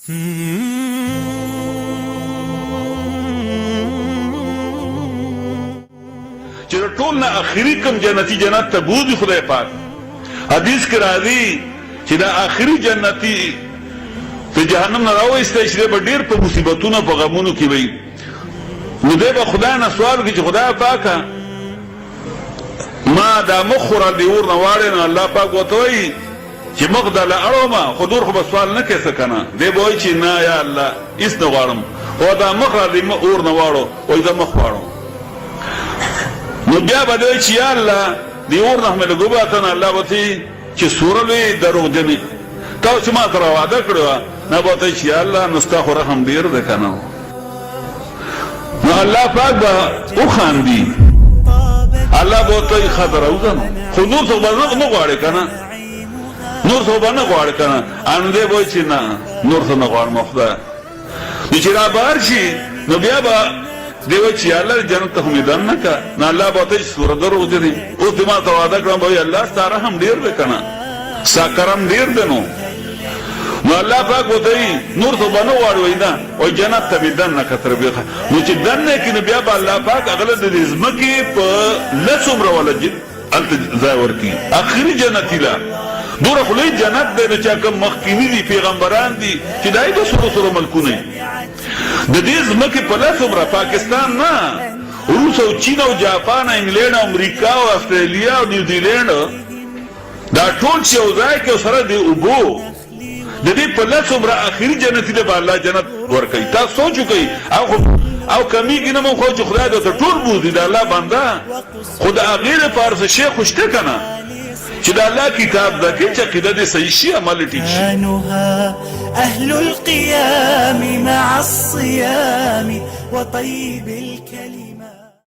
چې ټول نه اخري کوم جنتی جنت ته بوځي خدای پاک حدیث کې راځي چې دا اخري جنتی ته جهنم نه راوېستل شي به ډېر په مصیبتونو په غمونو کې وي نو دی به خدای نه سوال وکړي چې خدای پاکه ما دا مخ را دی اور نه واړې نو الله پاک ورته وایي چې مخ دله اړومه خو نور خو به سوال نه کوې څه که نه دی به وایي چې نه یا الله هېڅ نه غواړم او دا مخ را دی اور نه واړو وایي زه مخ غواړم نو بیا به دی وایي چې یا الله دی اور نه مې لږ وباسه نو الله به ورته چې سوره لوی دروغجنې تا چې ما سره وعده کړې وه نه به ورته چې یا الله نو ستا خو رحم ډېر دی که نه نو الله پاک به وخاندي الله به ورته وایي ښه ته راوځه نو خو نور څوک به نه غواړې که نه نور څه به نه غواړې که نه ان دی به وایي چې نه نور څه نه غواړم خدایه نو چې را بهر شي نو بیا به دی وایي چې الله جنت ته خو مې دن نه که نو الله به ورته وایي چې سوره دروغجنې اوس دې ما ته وعده کړم به وایي الله ستا رحم ډېر دی که نه ستا کرم ډېر دی نو الله پاک ورته وایي نور څه به نه غواړې وایي نه وایي جنت ته مې دن نه که تر بیا نو چې دن نه کړي نو بیا به الله پاک هغه له د دې ځمکې په لس عمره والا هلته ځای ورکړي اخري جنتي له دوره خو لوی جنت دی نو چا کوم مخکیني دي پیغمبران دي چې دای به سرو سرو ملکونه د دې ځمکې په لس عمره پاکستان نه روس او چین او جاپان انګلینډ او امریکا او استرالیا او نیوزیلینډ دا ټول چې یو ځای کې سره دی اوبو د دې په لس عمره اخري جنتي له به الله جنت ورکوي تاسو سوچ وکئ او کمیږي نه مو خو چې خدای درته ټول بوځي د الله بنده خو د هغې دپاره څه شی خو شته که نه چې د الله کتاب ده کې چې عقیده دې صحیح شي عمل ټیک شي أهل القيام مع الصيام وطيب الكلمات